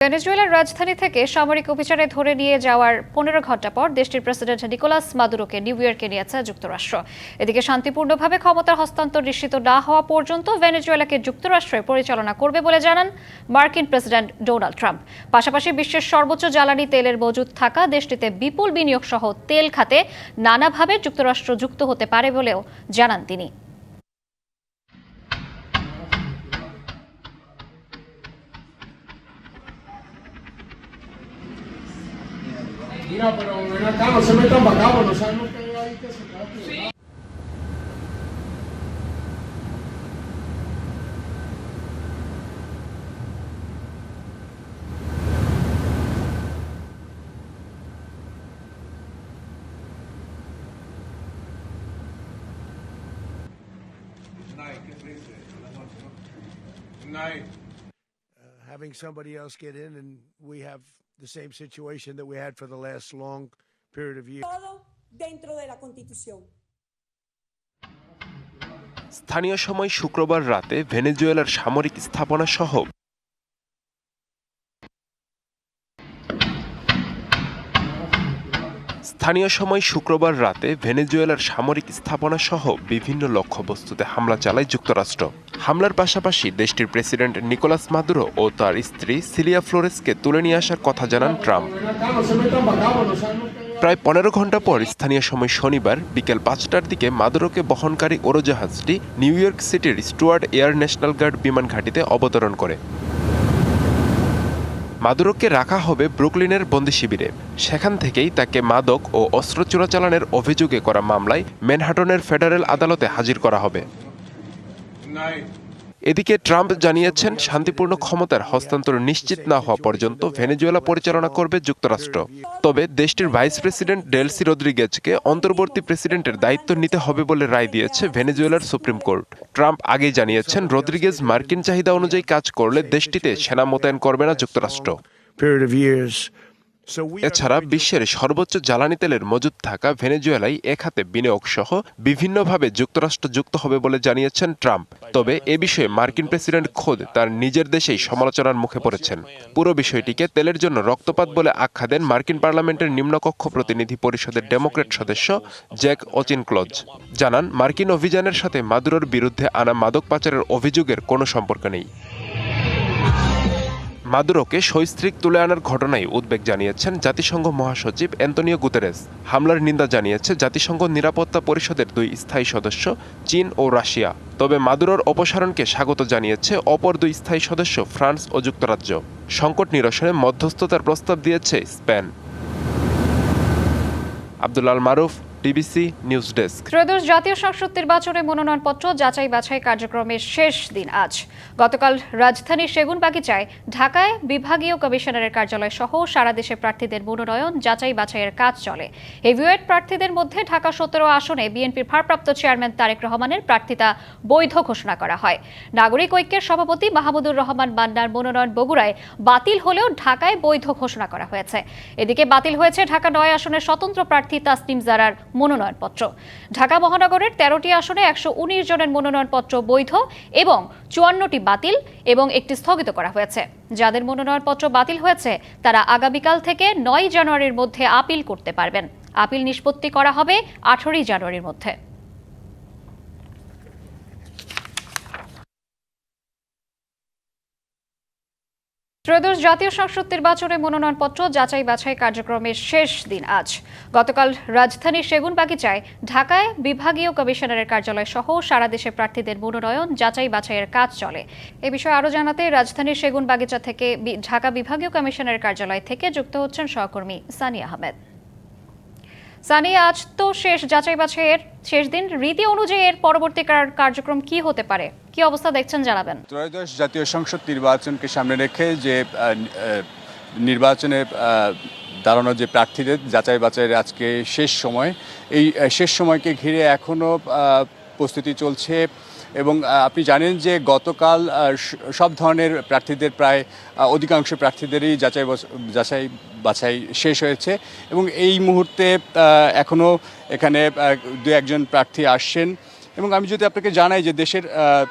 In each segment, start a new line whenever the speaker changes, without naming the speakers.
ভেনেজুয়েলার রাজধানী থেকে সামরিক অভিযানে ধরে নিয়ে যাওয়ার 15 ঘণ্টা পর দেশটির প্রেসিডেন্ট নিকোলাস মাদুরোকে নিউ ইয়র্কে নিয়েছে যুক্তরাষ্ট্র। এদিকে শান্তিপূর্ণভাবে ক্ষমতার হস্তান্তর নিশ্চিত না হওয়া পর্যন্ত ভেনেজুয়েলাকে যুক্তরাষ্ট্র পরিচালনা করবে বলে জানান মার্কিন প্রেসিডেন্ট ডোনাল্ড ট্রাম্প। পাশাপাশি বিশ্বের সর্বোচ্চ জ্বালানি তেলের মজুদ থাকা দেশটিতে বিপুল বিনিয়োগ সহ তেল খাতে নানাভাবে যুক্তরাষ্ট্র যুক্ত হতে পারে বলেও জানান তিনি।
Mira, pero ven acá, no se metan para acá, porque no saben lo que hay ahí que se trate. Night.
Having somebody else get in, and we have the same situation that we had for the last long period of years.
Todo dentro de la Constitución.
স্থানীয় সময় শুক্রবার রাতে ভেনেজুয়েলার সামরিক স্থাপনা সহ বিভিন্ন লক্ষ্যবস্তুতে হামলা চালায় যুক্তরাষ্ট্র। হামলার পাশাপাশি দেশটির প্রেসিডেন্ট নিকোলাস মাদুরো ও তার স্ত্রী সিলিয়া ফ্লোরেসকে তুলে নিয়ে আসার কথা জানান ট্রাম্প। প্রায় 15 ঘণ্টা পর স্থানীয় সময় শনিবার বিকেল 5টার দিকে মাদুরোকে বহনকারী উড়োজাহাজটি নিউ ইয়র্ক সিটির স্টুয়ার্ট এয়ার ন্যাশনাল গার্ড বিমান ঘাঁটিতে অবতরণ করে। মাদুরোকে রাখা হবে ব্রুকলিনের বন্দি শিবিরে। সেখান থেকেই তাকে মাদক ও অস্ত্র চোরাচালানের অভিযোগে করা মামলায় ম্যানহাটনের ফেডারেল আদালতে হাজির করা হবে। এদিকে ট্রাম্প জানিয়েছেন শান্তিপূর্ণ ক্ষমতার হস্তান্তর নিশ্চিত না হওয়া পর্যন্ত ভেনেজুয়েলা পরিচালনা করবে যুক্তরাষ্ট্র। তবে দেশটির ভাইস প্রেসিডেন্ট ডেলসি রদ্রিগেজকে অন্তর্বর্তী প্রেসিডেন্টের দায়িত্ব নিতে হবে বলে রায় দিয়েছে ভেনেজুয়েলার সুপ্রিম কোর্ট। ট্রাম্প আগেই জানিয়েছেন রদ্রিগেজ মার্কিন চাহিদা অনুযায়ী কাজ করলে দেশটিতে সেনা মোতায়েন করবে না যুক্তরাষ্ট্র। এছাড়া বিশ্বের সর্বোচ্চ জ্বালানি তেলের মজুদ থাকা ভেনেজুয়েলায় এ খাতে বিনিয়োগ সহ বিভিন্নভাবে যুক্তরাষ্ট্র যুক্ত হবে বলে জানিয়েছেন ট্রাম্প। তবে এ বিষয়ে মার্কিন প্রেসিডেন্ট খোদ তার নিজের দেশেই সমালোচনার মুখে পড়েছেন। পুরো বিষয়টিকে তেলের জন্য রক্তপাত বলে আখ্যা দেন মার্কিন পার্লামেন্টের নিম্নকক্ষ প্রতিনিধি পরিষদের ডেমোক্র্যাট সদস্য জ্যাক ওচিনক্লজ। জানান মার্কিন অভিযানের সাথে মাদুরোর বিরুদ্ধে আনা মাদক পাচারের অভিযোগের কোনো সম্পর্ক নেই। মাদুরোকে সস্ত্রীক তুলে আনার ঘটনায় উদ্বেগ জানিয়েছেন জাতিসংঘ মহাসচিব অ্যান্তোনিও গুতেরেস। হামলার নিন্দা জানিয়েছে জাতিসংঘ নিরাপত্তা পরিষদের 2 স্থায়ী সদস্য চীন ও রাশিয়া। তবে মাদুরোর অপসারণকে স্বাগত জানিয়েছে অপর 2 স্থায়ী সদস্য ফ্রান্স ও যুক্তরাজ্য। সংকট নিরসনে মধ্যস্থতার প্রস্তাব দিয়েছে স্পেন। আব্দুল আল মারুফ, ডিবিসি নিউজ ডেস্ক।
ত্রয়োদশ জাতীয় সংসদ নির্বাচনে মনোনয়নপত্র যাচাই বাছাই কার্যক্রমের শেষ দিন আজ। গতকাল রাজধানীর সেগুনবাগিচায় ঢাকায় বিভাগীয় কমিশনারের কার্যালয় সহ সারা দেশে প্রার্থীদের মনোনয়ন যাচাই বাছাইয়ের কাজ চলে। হেভিওয়েট প্রার্থীদের মধ্যে ঢাকা 17 আসনে বিএনপির ভারপ্রাপ্ত চেয়ারম্যান তারেক রহমানের প্রার্থিতা বৈধ ঘোষণা করা হয়। নাগরিক ঐক্যের সভাপতি মাহমুদুর রহমান বান্নার মনোনয়ন বগুড়ায় বাতিল হলেও ঢাকায় বৈধ ঘোষণা করা হয়েছে। এদিকে বাতিল হয়েছে ঢাকা 9 আসনের স্বতন্ত্র প্রার্থী তাসনিম জারার মনোনয়নপত্র। ঢাকা মহানগরের 13টি আসনে 119 জনের মনোনয়নপত্র বৈধ এবং 54টি বাতিল এবং একটি স্থগিত করা হয়েছে। যাদের মনোনয়নপত্র বাতিল হয়েছে তারা আগামীকাল থেকে 9 জানুয়ারির মধ্যে আপিল করতে পারবেন। আপিল নিষ্পত্তি করা হবে 18 জানুয়ারির মধ্যে। ত্রয়োদশ জাতীয় সংসদ নির্বাচনে মনোনয়নপত্র যাচাই বাছাই কার্যক্রমের শেষ দিন আজ। গতকাল রাজধানীর সেগুনবাগিচায় ঢাকায় বিভাগীয় কমিশনারের কার্যালয় সহ সারা দেশে প্রার্থীদের মনোনয়ন যাচাই বাছাইয়ের কাজ চলে। এ বিষয়ে আরও জানাতে রাজধানীর সেগুনবাগিচা থেকে ঢাকা বিভাগীয় কমিশনারের কার্যালয় থেকে যুক্ত হচ্ছেন সহকর্মী সানি আহমেদ। সানি, আজ তো শেষ যাচাই বাছাইয়ের শেষ দিন, রীতি অনুযায়ী এর পরবর্তী কার্যক্রম কি হতে পারে, কি অবস্থা দেখছেন জানাবেন।
ত্রয়োদশ জাতীয় সংসদ নির্বাচনকে সামনে রেখে যে নির্বাচনে দাঁড়ানো যে প্রার্থীদের যাচাই বাছাইয়ের আজকে শেষ সময়, এই শেষ সময়কে ঘিরে এখনও প্রস্তুতি চলছে এবং আপনি জানেন যে গতকাল সব ধরনের প্রার্থীদের প্রায় অধিকাংশ প্রার্থীদেরই যাচাই বাছাই শেষ হয়েছে এবং এই মুহূর্তে এখনও এখানে 2-1 প্রার্থী আসছেন। এবং আমি যদি আপনাকে জানাই যে দেশের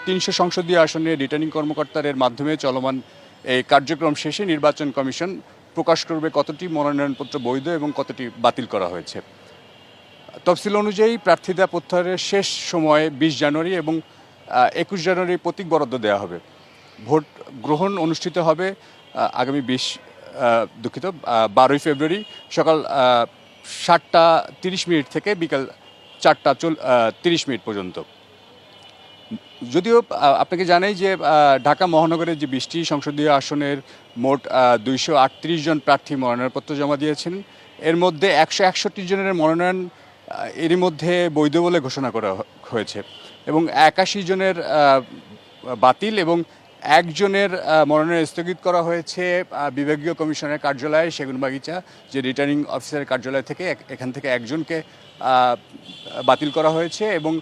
300 সংসদীয় আসনে রিটার্নিং কর্মকর্তার মাধ্যমে চলমান এই কার্যক্রম শেষে নির্বাচন কমিশন প্রকাশ করবে কতটি মনোনয়নপত্র বৈধ এবং কতটি বাতিল করা হয়েছে। তফসিল অনুযায়ী প্রার্থীতা প্রত্যাহারের শেষ সময়ে 20 জানুয়ারি এবং 21 জানুয়ারি প্রতীক বরাদ্দ দেওয়া হবে। ভোট গ্রহণ অনুষ্ঠিত হবে আগামী 12ই ফেব্রুয়ারি সকাল 7:30 থেকে বিকাল 4:30 পর্যন্ত। যদিও আপনাকে জানাই যে ঢাকা মহানগরের যে 20টি সংসদীয় আসনের মোট 238 জন প্রার্থী মনোনয়নপত্র জমা দিয়েছেন। এর মধ্যে 161 জনের মনোনয়ন এরই মধ্যে বৈধ বলে ঘোষণা করা হয়েছে এবং 81 জনের বাতিল এবং একজনের মনোনয়ন স্থগিত করা হয়েছে বিভাগীয় কমিশনের কার্যালয়ে সেগুনবাগিচা যে রিটার্নিং অফিসারের কার্যালয় থেকে। এখান থেকে একজনকে বাতিল করা হয়েছে এবং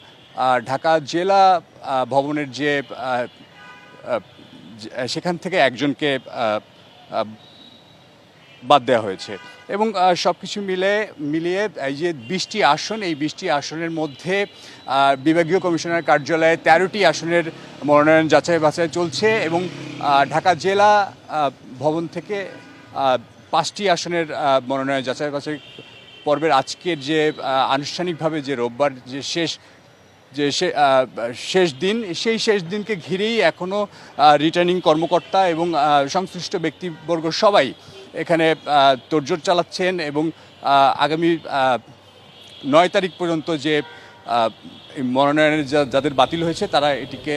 ঢাকা জেলা ভবনের যে সেখান থেকে একজনকে বাদ দেওয়া হয়েছে এবং সব কিছু মিলিয়ে এই যে 20টি আসন, এই 20টি আসনের মধ্যে বিভাগীয় কমিশনার কার্যালয়ে 13টি আসনের মনোনয়ন যাচাই বাছাই চলছে এবং ঢাকা জেলা ভবন থেকে 5টি আসনের মনোনয়ন যাচাই বাছাই পর্বের আজকের যে আনুষ্ঠানিকভাবে যে রোববার যে শেষ দিন, সেই শেষ দিনকে ঘিরেই এখনও রিটার্নিং কর্মকর্তা এবং সংশ্লিষ্ট ব্যক্তিবর্গ সবাই এখানে তোড়জোড় চালাচ্ছেন এবং আগামী 9 তারিখ পর্যন্ত যে মনোনয়নের যাদের বাতিল হয়েছে তারা এটিকে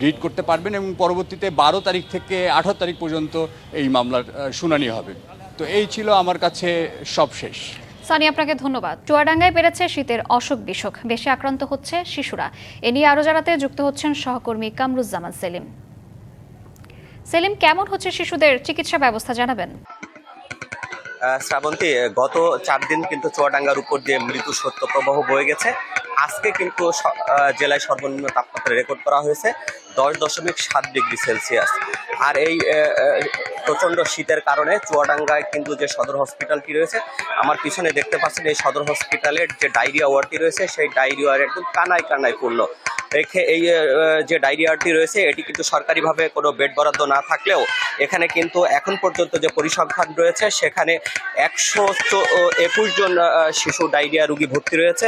রিড করতে পারবেন এবং পরবর্তীতে 12 তারিখ থেকে 18 তারিখ পর্যন্ত এই মামলার শুনানি হবে। তো এই ছিল আমার কাছে সব শেষ।
সানি, আপনাকে ধন্যবাদ। চুয়াডাঙ্গায় বেড়েছে শীতের অসুখ বিসুখ, বেশি আক্রান্ত হচ্ছে শিশুরা। এ নিয়ে আরো জানাতে যুক্ত হচ্ছেন সহকর্মী কামরুজ্জামান সেলিম। সেলিম, কেমন হচ্ছে শিশুদের চিকিৎসা ব্যবস্থা জানাবেন?
শ্রাবন্তী, গত 4 দিন কিন্তু চুয়াডাঙ্গার উপর দিয়ে মৃদু শৈত্যপ্রবাহ বয়ে গেছে। আজকে কিন্তু জেলায় সর্বনিম্ন তাপমাত্রা রেকর্ড করা হয়েছে 10.7 ডিগ্রি সেলসিয়াস। আর এই প্রচণ্ড শীতের কারণে চুয়াডাঙ্গায় কিন্তু যে সদর হসপিটালটি রয়েছে, আমার পিছনে দেখতে পাচ্ছেন, এই সদর হসপিটালের যে ডায়রিয়া ওয়ার্ডটি রয়েছে সেই ডায়রিয়া ওয়ার্ড একদম কানায় পূর্ণ। এই যে ডায়রিয়াটি রয়েছে এটি কিন্তু সরকারিভাবে কোনো বেড বরাদ্দ না থাকলেও এখানে কিন্তু এখন পর্যন্ত যে পরিসংখ্যান রয়েছে সেখানে 121 জন শিশু ডায়রিয়া রোগী ভর্তি রয়েছে।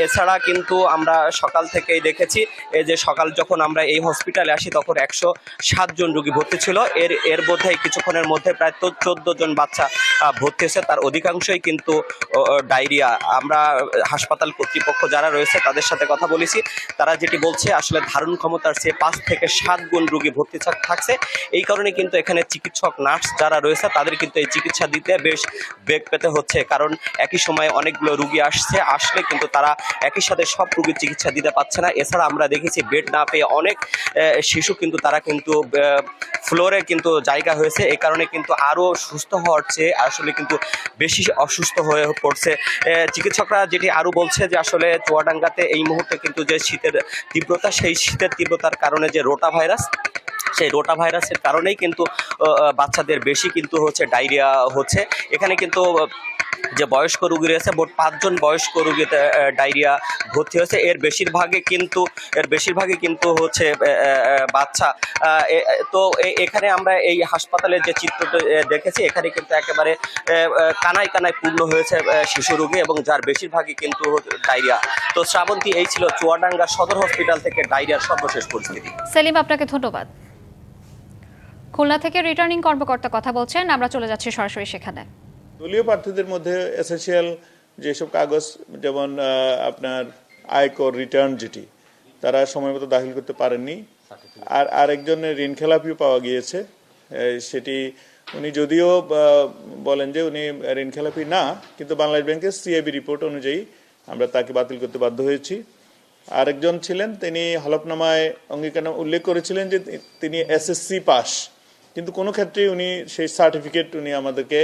এছাড়া কিন্তু আমরা সকাল থেকেই দেখেছি যে সকাল যখন আমরা এই হসপিটালে আসি তখন 107 জন রোগী ভর্তি ছিল। এর মধ্যে কিছুক্ষণের মধ্যে প্রায় 14 জন বাচ্চা ভর্তি হয়েছে, তার অধিকাংশই কিন্তু ডায়রিয়া। আমরা হাসপাতাল কর্তৃপক্ষ যারা রয়েছে তাদের সাথে কথা বলেছি, তারা যেটি বলছে আসলে ধারণ ক্ষমতার চেয়ে 5 থেকে 7 গুণ রোগী ভর্তি থাকছে। এই কারণে কিন্তু এখানে চিকিৎসক নার্স যারা রয়েছে তাদের কিন্তু এই চিকিৎসা দিতে বেশ বেগ পেতে হচ্ছে, কারণ একই সময়ে অনেকগুলো রোগী আসলে কিন্তু তারা একই সাথে সব রোগীর চিকিৎসা দিতে পারছে না। এছাড়া আমরা দেখেছি বেড না পেয়ে অনেক শিশু কিন্তু তারা কিন্তু ফ্লোরে কিন্তু জায়গা হয়েছে। এই কারণে কিন্তু আরও সুস্থ হওয়ার চেয়ে আসলে কিন্তু বেশি অসুস্থ হয়ে পড়ছে। চিকিৎসকরা যেটি আরও বলছে যে আসলে চুয়াডাঙ্গাতে এই মুহূর্তে কিন্তু যে শীতের তীব্রতা, সেই শীতের তীব্রতার কারণে যে রোটা ভাইরাস, সেই রোটা ভাইরাসের কারণেই কিন্তু বাচ্চাদের বেশি কিন্তু হচ্ছে ডায়রিয়া হচ্ছে। এখানে কিন্তু যে বয়স্ক রোগী রয়েছে মোট 5 জন বয়স্ক রোগীতে ডায়রিয়া ভর্তি হয়েছে। এর বেশিরভাগই কিন্তু হচ্ছে বাচ্চা। তো এখানে আমরা এই হাসপাতালের যে চিত্রটা দেখেছি এখানে কিন্তু একেবারে কানায় পূর্ণ হয়েছে শিশু রোগী এবং যার বেশিরভাগই কিন্তু ডায়রিয়া। তো শ্রাবন্তী, এই ছিল চুয়াডাঙ্গা সদর হসপিটাল থেকে ডায়রিয়ার সর্বশেষ পরিস্থিতি।
সেলিম, আপনাকে ধন্যবাদ। খুলনা থেকে রিটার্নিং কর্মকর্তা কথা বলছেন, আমরা চলে যাচ্ছি সরাসরি সেখানে।
দলীয় প্রার্থীদের মধ্যে এসেনশিয়াল যেসব কাগজ, যেমন আপনার আয়কর রিটার্ন, যেটি তারা সময় মতো দাখিল করতে পারেননি, আর আরেকজনের ঋণ খেলাপিও পাওয়া গিয়েছে। সেটি উনি যদিও বলেন যে উনি ঋণ খেলাপি না, কিন্তু বাংলাদেশ ব্যাংকের সিআইবি রিপোর্ট অনুযায়ী আমরা তাকে বাতিল করতে বাধ্য হয়েছি। আরেকজন ছিলেন, তিনি হলফনামায় অঙ্গীকার উল্লেখ করেছিলেন যে তিনি এসএসসি পাস, কিন্তু কোনো ক্ষেত্রে উনি সেই সার্টিফিকেট উনি আমাদেরকে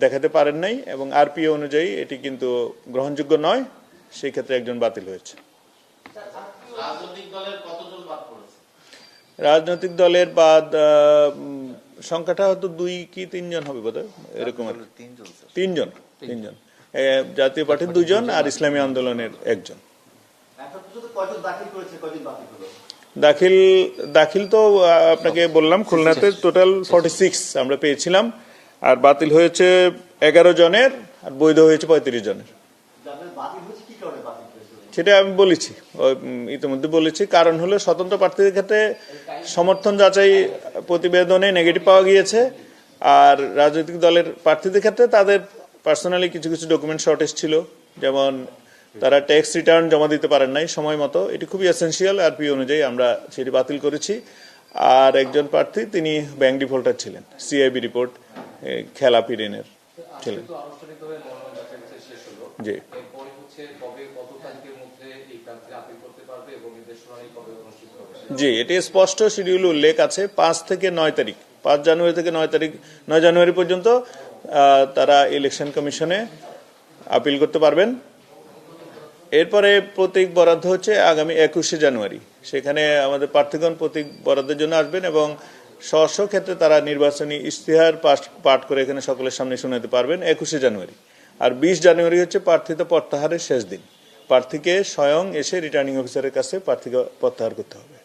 দেখাতে পারেন নাই এবং আরপিও অনুযায়ী এটি কিন্তু গ্রহণযোগ্য নয়। সেই ক্ষেত্রে একজন বাতিল হয়েছে। রাজনৈতিক দলের বাদ সংখ্যাটা হয়তো 2 কি 3 জন হবে বোধহয়, এরকম। 3 জন। জাতীয় পার্টির 2 জন আর ইসলামী আন্দোলনের 1 জন। দাখিল তো আপনাকে বললাম, খুলনাতে টোটাল 46 আমরা পেয়েছিলাম, আর বাতিল হয়েছে 11 জনের, আর বৈধ হয়েছে 35 জনের। সেটা আমি বলেছি, ইতিমধ্যে বলেছি। কারণ হলো স্বতন্ত্র প্রার্থীদের ক্ষেত্রে সমর্থন যাচাই প্রতিবেদনে নেগেটিভ পাওয়া গিয়েছে, আর রাজনৈতিক দলের প্রার্থীদের ক্ষেত্রে তাদের পার্সোনালি কিছু কিছু ডকুমেন্ট শর্টেজ ছিল, যেমন তারা ট্যাক্স রিটার্ন জমা দিতে পারেন নাই সময় মতো। এটি খুবই এসেনশিয়াল, আরপি অনুযায়ী আমরা সেটি বাতিল করেছি। আর একজন প্রার্থী তিনি ব্যাংক ডিফল্টার ছিলেন, সিআইবি রিপোর্ট খেলাপি ঋণের ছিলেন। জি, জি, এটি স্পষ্ট শিডিউল উল্লেখ আছে 5 থেকে 9 তারিখ, 5 জানুয়ারি থেকে 9 জানুয়ারি পর্যন্ত তারা ইলেকশন কমিশনে আপিল করতে পারবেন। এরপরে প্রতীক বরাদ্দ হচ্ছে আগামী 21শে জানুয়ারি। সেখানে আমাদের প্রার্থীগণ প্রতীক বরাদ্দের জন্য আসবেন এবং স্ব ক্ষেত্রে তারা নির্বাচনী ইশতেহার পাঠ করে এখানে সকলের সামনে শোনাতে পারবেন 21শে জানুয়ারি। আর 20 জানুয়ারি হচ্ছে প্রার্থিতা প্রত্যাহারের শেষ দিন। প্রার্থীকে স্বয়ং এসে রিটার্নিং অফিসারের কাছে প্রার্থীকে প্রত্যাহার করতে হবে।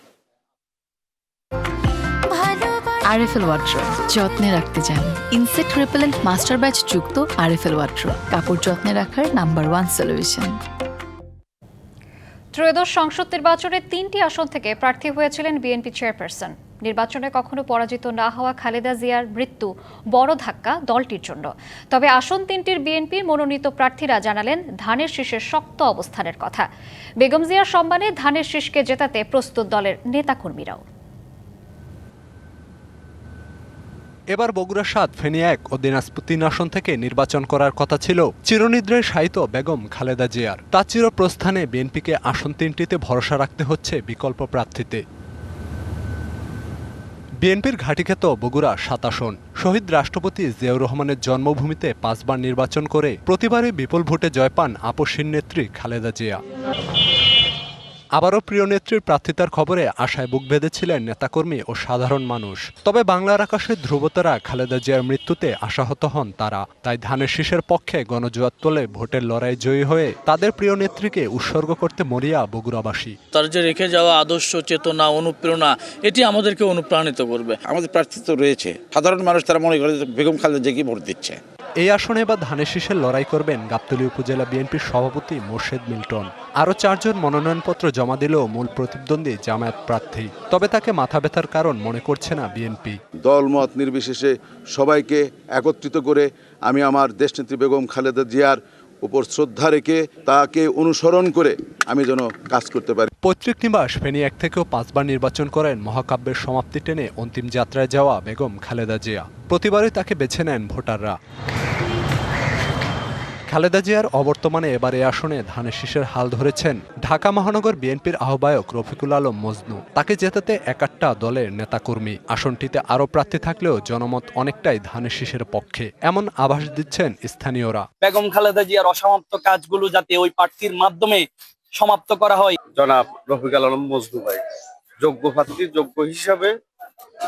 আরএফএল ওয়াট্রো যত্নে রাখতে জানি। ইনসেক্ট রিপেলেন্ট মাস্টার ব্যাচ যুক্ত আরএফএল ওয়াট্রো, কাপড় যত্নে রাখার নাম্বার 1 সলিউশন।
ত্রয়োদশ সংসদ নির্বাচনে 3টি আসন থেকে প্রার্থী হয়েছিলেন বিএনপি চেয়ারপারসন। নির্বাচনে কখনো পরাজিত না হওয়া খালেদা জিয়ার মৃত্যু বড় ধাক্কা দলটির জন্য। তবে আসন 3টির বিএনপির মনোনীত প্রার্থীরা জানালেন ধানের শীষের শক্ত অবস্থানের কথা। বেগম জিয়ার সম্মানে ধানের শীষকে জেতাতে প্রস্তুত দলের নেতাকর্মীরাও।
এবার বগুড়া 7, ফেনী 1 ও দিনাজপুর 3 আসন থেকে নির্বাচন করার কথা ছিল চিরনিদ্রায় শায়িত বেগম খালেদা জিয়ার। তার চিরপ্রস্থানে বিএনপিকে আসন 3টিতে ভরসা রাখতে হচ্ছে বিকল্প প্রার্থীতে। বিএনপির ঘাঁটিখ্যাত বগুড়া 7 আসন। শহীদ রাষ্ট্রপতি জিয়াউর রহমানের জন্মভূমিতে 5 বার নির্বাচন করে প্রতিবারই বিপুল ভোটে জয় পান আপসীর নেত্রী খালেদা জিয়া। আবারও প্রিয় নেত্রীর প্রার্থিতার খবরে আশায় বুক বেঁধেছিলেন নেতাকর্মী ও সাধারণ মানুষ। তবে বাংলার আকাশের ধ্রুবতারা খালেদা জিয়ার মৃত্যুতে আশাহত হন তারা। তাই ধানের শীষের পক্ষে গণজোয়ার তোলে ভোটের লড়াই জয়ী হয়ে তাদের প্রিয় নেত্রীকে উৎসর্গ করতে মরিয়া বগুড়াবাসী।
তার যে রেখে যাওয়া আদর্শ, চেতনা, অনুপ্রেরণা, এটি আমাদেরকে অনুপ্রাণিত করবে।
আমাদের প্রার্থী তো রয়েছে, সাধারণ মানুষ তারা মনে করে বেগম খালেদা জিয়াকে ভোট দিচ্ছে।
এই আসনে এবার ধানের শীষের লড়াই করবেন গাবতলী উপজেলা বিএনপির সভাপতি মোর্শেদ মিল্টন। আরও 4 জন মনোনয়নপত্র জমা দিলেও মূল প্রতিদ্বন্দ্বী জামায়াত প্রার্থী। তবে তাকে মাথা ব্যথার কারণ মনে করছে না বিএনপি।
দলমত নির্বিশেষে সবাইকে একত্রিত করে আমি আমার দেশনেত্রী বেগম খালেদা জিয়ার উপর শ্রদ্ধা রেখে তাকে অনুসরণ করে আমি যেন কাজ করতে পারি।
পৈতৃক নিবাস ফেনী 1 থেকেও 5 বার নির্বাচন করেন মহাকাব্যের সমাপ্তি টেনে অন্তিম যাত্রায় যাওয়া বেগম খালেদা জিয়া। প্রতিবারই তাকে বেছে নেন ভোটাররা। খালেদা জিয়ার অবর্তমানে এবার এ আসনে ধানের শীষের হাল ধরেছেন ঢাকা মহানগর বিএনপির আহ্বায়ক রফিকুল আলম মজনু। তাকে জেতাতে 1-8টা দলের নেতাকর্মী। আসনটিতে আরও প্রার্থী থাকলেও জনমত অনেকটাই ধানের শীষের পক্ষে, এমন আভাস দিচ্ছেন স্থানীয়রা।
বেগম খালেদা জিয়ার অসমাপ্ত কাজগুলো যাতে ওই প্রার্থীর মাধ্যমে সমাপ্ত করা হয়।
জনাব রফিকুল আলম মজনু ভাই যোগ্য প্রার্থী, যোগ্য হিসাবে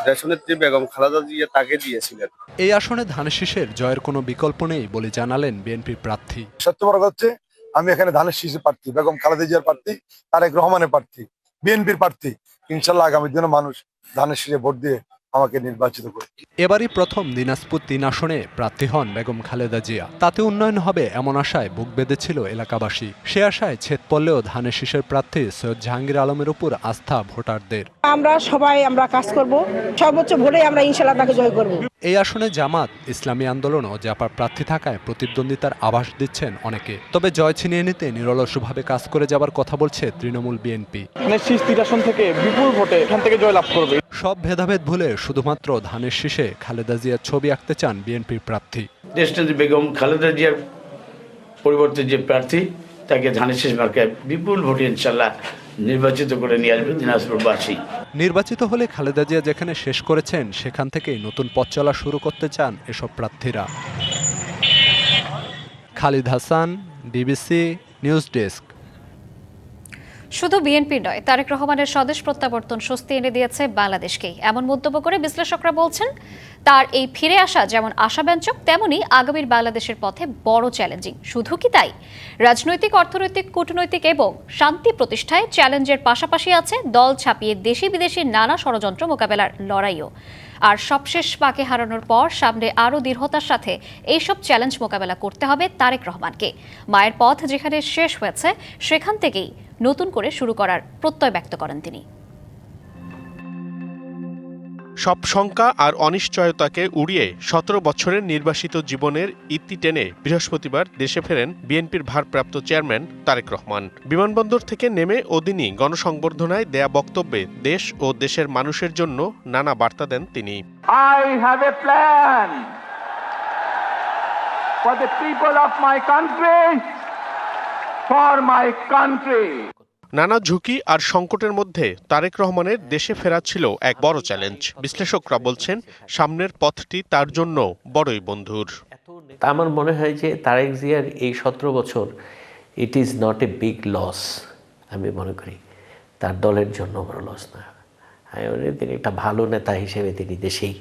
দেশনেত্রী বেগম খালেদা জিয়া তাকে দিয়েছিলেন।
এই আসনে ধানের শীষের জয়ের কোনো বিকল্প নেই বলে জানালেন বিএনপির প্রার্থী।
সত্য বড় হচ্ছে আমি এখানে ধানের শীষের প্রার্থী, বেগম খালেদা জিয়ার প্রার্থী, তারেক রহমানের প্রার্থী, বিএনপির প্রার্থী। ইনশাল্লাহ আগামী দিনে মানুষ ধানের শীষে ভোট দিয়ে আমাকে নির্বাচিত করে।
এবারই প্রথম দিনাজপুর 3 আসনে প্রার্থী হন বেগম খালেদা জিয়া। তাতে উন্নয়ন হবে এমন আশায় বুক বেঁধেছিল এলাকাবাসী। সে আশায় ছেদ পড়লেও ধানের শীষের প্রার্থী সৈয়দ জাহাঙ্গীর আলমের উপর আস্থা ভোটারদের।
আমরা সবাই কাজ করব, সর্বোচ্চ ভোটে আমরা ইনশাআল্লাহ তাকে জয় করব।
এই আসনে জামাত, ইসলামী আন্দোলন ও জাপার প্রার্থী থাকায় প্রতিদ্বন্দ্বিতার আভাস দিচ্ছেন অনেকে। তবে জয় ছিনিয়ে নিতে নিরলসভাবে কাজ করে যাবার কথা বলছে তৃণমূল বিএনপি।
আসন থেকে বিপুল ভোটে এখান থেকে জয়লাভ করবে।
সব ভেদাভেদ ভুলে শুধুমাত্র ধানের শীষে খালেদা জিয়ার ছবি আঁকতে চান বিএনপির প্রার্থী।
দেশনেত্রী বেগম খালেদা জিয়ার পরিবর্তে যে প্রার্থী তাকে ধানের শীষ মার্কায় বিপুল ভোটে ইনশাল্লাহ নির্বাচিত করে নিয়ে আসবে দিনাজপুরবাসী।
নির্বাচিত হলে খালেদা জিয়া যেখানে শেষ করেছেন সেখান থেকেই নতুন পথ চলা শুরু করতে চান এসব প্রার্থীরা। Khalid Hasan, DBC news desk.
শুধু বিএনপি নয়, তারেক রহমানের স্বদেশ প্রত্যাবর্তন স্বস্তি এনে দিয়েছে বাংলাদেশকেই, এমন মন্তব্য করে বিশ্লেষকরা বলছেন তার এই ফিরে আসা যেমন আশাব্যঞ্জক, তেমনি আগামীর বাংলাদেশের পথে বড় চ্যালেঞ্জিং। শুধু কি তাই, রাজনৈতিক, অর্থনৈতিক, কূটনৈতিক এবং শান্তি প্রতিষ্ঠায় চ্যালেঞ্জের পাশাপাশি আছে দল ছাপিয়ে দেশি বিদেশি নানা ষড়যন্ত্র মোকাবেলার লড়াইও। আর সবশেষ পাকে হারানোর পর সামনে আরও দৃঢ়তার সাথে এইসব চ্যালেঞ্জ মোকাবেলা করতে হবে তারেক রহমানকে। মায়ের পথ যেখানে শেষ হয়েছে সেখান থেকেই নতুন করে শুরু করার প্রত্যয় ব্যক্ত করেন তিনি।
সব শঙ্কা আর অনিশ্চয়তাকে উড়িয়ে 17 বছরের নির্বাসিত জীবনের ইতি টেনে বৃহস্পতিবার দেশে ফেরেন বিএনপির ভারপ্রাপ্ত চেয়ারম্যান তারেক রহমান। বিমানবন্দর থেকে নেমে ওদিনই গণসংবর্ধনায় দেয়া বক্তব্যে দেশ ও দেশের মানুষের জন্য নানা বার্তা দেন তিনি।
I have a plan for the people of my country, for my country.
নানা ঝুঁকি আর সংকটের মধ্যে তারেক রহমানের দেশে ফেরা ছিল এক বড় চ্যালেঞ্জ। বিশ্লেষকরা বলছেন সামনের পথটি তার জন্য বড়ই বন্ধুর।
আমার মনে হয় যে তারেক জিয়ার এই 17 বছর it is not a big loss. আমি মনে করি তার দলের জন্য বড় লস না। আমি মনে করি তিনি একটা ভালো নেতা হিসেবে তিনি দেশেই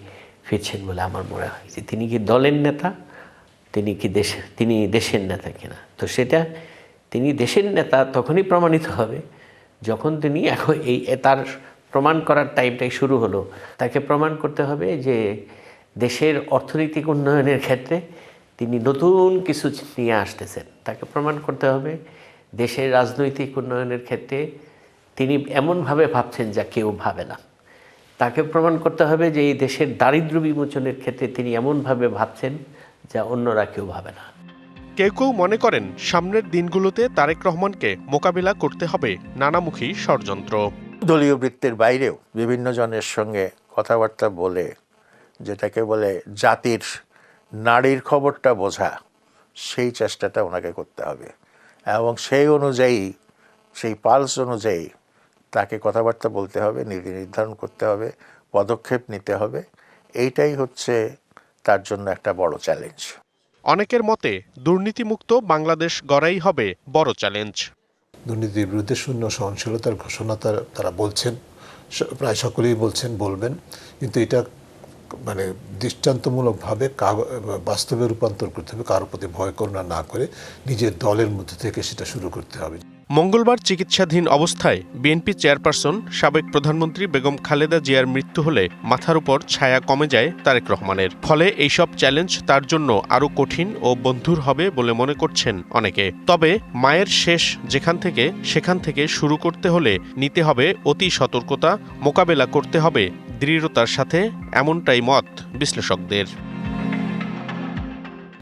ফিরছেন বলে আমার মনে হয়। যে তিনি কি দলের নেতা, তিনি দেশের নেতা কিনা, তো সেটা তিনি দেশের নেতা তখনই প্রমাণিত হবে যখন তিনি এখন তার প্রমাণ করার টাইমটাই শুরু হলো। তাকে প্রমাণ করতে হবে যে দেশের অর্থনৈতিক উন্নয়নের ক্ষেত্রে তিনি নতুন কিছু নিয়ে আসতেছেন। তাকে প্রমাণ করতে হবে দেশের রাজনৈতিক উন্নয়নের ক্ষেত্রে তিনি এমনভাবে ভাবছেন যা কেউ ভাবে না। তাকে প্রমাণ করতে হবে যে এই দেশের দারিদ্র্য বিমোচনের ক্ষেত্রে তিনি এমনভাবে ভাবছেন যা অন্যরা কেউ ভাবে না।
কেউ কেউ মনে করেন সামনের দিনগুলোতে তারেক রহমানকে মোকাবিলা করতে হবে নানামুখী ষড়যন্ত্র।
দলীয় বৃত্তের বাইরেও বিভিন্ন জনের সঙ্গে কথাবার্তা বলে, যেটাকে বলে জাতির নাড়ির খবরটা বোঝা, সেই চেষ্টাটা ওনাকে করতে হবে এবং সেই অনুযায়ী, সেই পালস অনুযায়ী তাকে কথাবার্তা বলতে হবে, নীতি নির্ধারণ করতে হবে, পদক্ষেপ নিতে হবে। এইটাই হচ্ছে তার জন্য একটা বড় চ্যালেঞ্জ।
অনেকের মতে দুর্নীতিমুক্ত বাংলাদেশ গড়াই হবে বড় চ্যালেঞ্জ।
দুর্নীতির বিরুদ্ধে শূন্য সহনশীলতার ঘোষণা তারা বলছেন, প্রায় সকলেই বলবেন, কিন্তু এটা মানে দৃষ্টান্তমূলকভাবে বাস্তবে রূপান্তর করতে হবে। কারোর প্রতি ভয় করুণা না করে নিজের দলের মধ্যে থেকে সেটা শুরু করতে হবে।
মঙ্গলবার চিকিৎসাধীন অবস্থায় বিএনপি চেয়ারপারসন সাবেক প্রধানমন্ত্রী বেগম খালেদা জিয়ার মৃত্যু হলে মাথার উপর ছায়া কমে যায় তারেক রহমানের। ফলে এইসব চ্যালেঞ্জ তার জন্য আরও কঠিন ও বন্ধুর হবে বলে মনে করছেন অনেকে। তবে মায়ের শেষ সেখান থেকে শুরু করতে হলে নিতে হবে অতি সতর্কতা, মোকাবেলা করতে হবে দৃঢ়তার সাথে, এমনটাই মত বিশ্লেষকদের।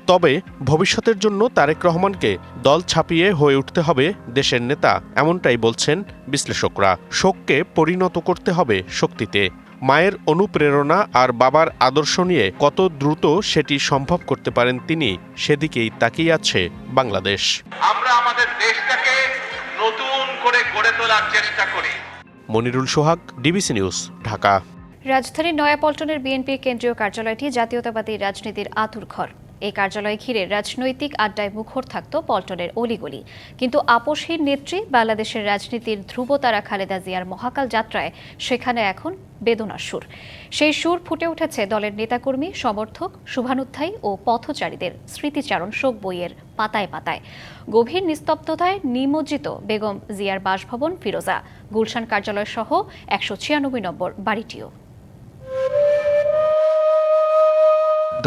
তবে ভবিষ্যতের জন্য তারেক রহমানকে দল ছাপিয়ে হয়ে উঠতে হবে দেশের নেতা, এমনটাই বলছেন বিশ্লেষকরা। শোককে পরিণত করতে হবে শক্তিতে। মায়ের অনুপ্রেরণা আর বাবার আদর্শ নিয়ে কত দ্রুত সেটি সম্ভব করতে পারেন তিনি, সেদিকেই তাকিয়ে আছে বাংলাদেশ।
আমরা আমাদের দেশটাকে নতুন করে গড়ে তোলার চেষ্টা করি।
মনিরুল সোহাগ, ডিবিসি নিউজ, ঢাকা।
রাজধানীর নয়াপল্টনের বিএনপির কেন্দ্রীয় কার্যালয়টি জাতীয়তাবাদী রাজনীতির আঁতুড়ঘর। এই কার্যালয় ঘিরে রাজনৈতিক আড্ডায় মুখর থাকত পল্টনের অলিগলি, কিন্তু আপসহীন নেত্রী, বাংলাদেশের রাজনীতির ধ্রুবতারা খালেদা জিয়ার মহাকাল যাত্রায় সেখানে এখন বেদনার সুর। সেই সুর ফুটে উঠেছে দলের নেতাকর্মী, সমর্থক, শুভানুধ্যায়ী ও পথচারীদের স্মৃতিচারণ শোক বইয়ের পাতায় পাতায়। গভীর নিস্তব্ধতায় নিমজ্জিত বেগম জিয়ার বাসভবন ফিরোজা, গুলশান কার্যালয় সহ 196 নম্বর বাড়িটিও।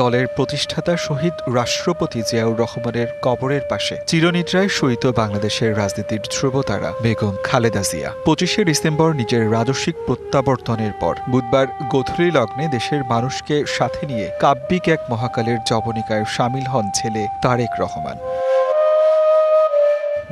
দলের প্রতিষ্ঠাতা শহীদ রাষ্ট্রপতি জিয়াউর রহমানের কবরের পাশে চিরনিদ্রায় শয়িত বাংলাদেশের রাজনীতির ধ্রুবতারা বেগম খালেদা জিয়া 25শে ডিসেম্বর নিজের রাজস্বিক প্রত্যাবর্তনের পর বুধবার গোধূলি লগ্নে দেশের মানুষকে সাথে নিয়ে কাব্যিক এক মহাকালের জবনিকায় সামিল হন ছেলে তারেক রহমান।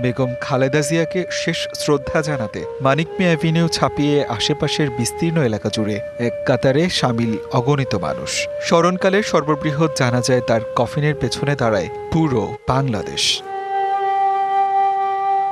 বেগম খালেদা জিয়াকে শেষ শ্রদ্ধা জানাতে মানিক মিয়া অ্যাভিনিউ ছাপিয়ে আশেপাশের বিস্তীর্ণ এলাকা জুড়ে এক কাতারে সামিল অগণিত মানুষ। স্মরণকালে সর্ববৃহৎ জানাজায় তার কফিনের পেছনে দাঁড়ায় পুরো বাংলাদেশ।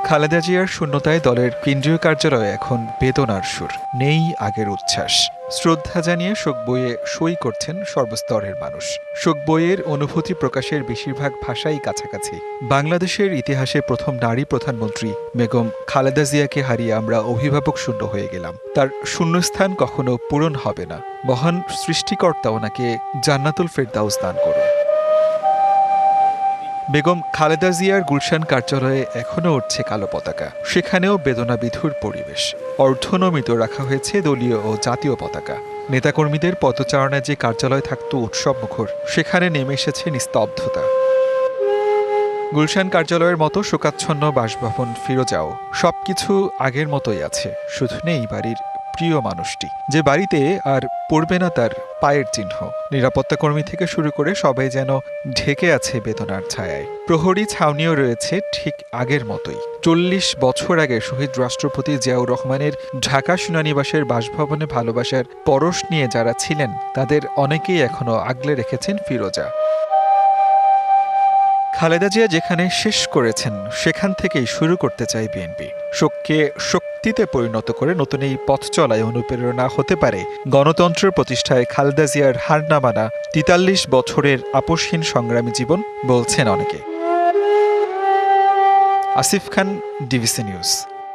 খালেদা জিয়ার শূন্যতায় দলের কেন্দ্রীয় কার্যালয়ে এখন বেদনার সুর, নেই আগের উচ্ছ্বাস। শ্রদ্ধা জানিয়ে শোক বইয়ে সই করছেন সর্বস্তরের মানুষ। শোক বইয়ের অনুভূতি প্রকাশের বেশিরভাগ ভাষাই কাছাকাছি। বাংলাদেশের ইতিহাসে প্রথম নারী প্রধানমন্ত্রী বেগম খালেদা জিয়াকে হারিয়ে আমরা অভিভাবক শূন্য হয়ে গেলাম। তার শূন্যস্থান কখনো পূরণ হবে না। মহান সৃষ্টিকর্তা ওনাকে জান্নাতুল ফেরদাউস দান করুন। বেগম খালেদা জিয়ার গুলশান কার্যালয়ে এখনও উঠছে কালো পতাকা। সেখানেও বেদনাবিধুর পরিবেশ। অর্ধনমিত রাখা হয়েছে দলীয় ও জাতীয় পতাকা। নেতাকর্মীদের পদচারণায় যে কার্যালয় থাকত উৎসব মুখর, সেখানে নেমে এসেছে নিস্তব্ধতা। গুলশান কার্যালয়ের মতো শোকাচ্ছন্ন বাসভবন ফিরোজাও সবকিছু আগের মতোই আছে, শুধু নেই বাড়ির প্রিয় মানুষটি, যে বাড়িতে আর পড়বে না তার পায়ের চিহ্ন। নিরাপত্তা কর্মী থেকে শুরু করে সবাই যেন ঢেকে আছে বেদনার ছায়ায়। প্রহরী ছাউনিও রয়েছে ঠিক আগের মতোই। ৪০ বছর আগে শহীদ রাষ্ট্রপতি জিয়াউর রহমানের ঢাকা সেনানিবাসের বাসভবনে ভালোবাসার পরশ নিয়ে যারা ছিলেন, তাদের অনেকেই এখনো আগলে রেখেছেন ফিরোজা। খালেদা জিয়া যেখানে শেষ করেছেন, সেখান থেকেই শুরু করতে চায় বিএনপি। শোককে শক্তিতে পরিণত করে নতুন এই পথ চলায় অনুপ্রেরণা হতে পারে গণতন্ত্রের প্রতিষ্ঠায় খালেদা জিয়ার হার না মানা ৪৩ বছরের আপোষহীন সংগ্রামী জীবন, বলছেন অনেকে। আসিফ খান, ডিবিসি নিউজ।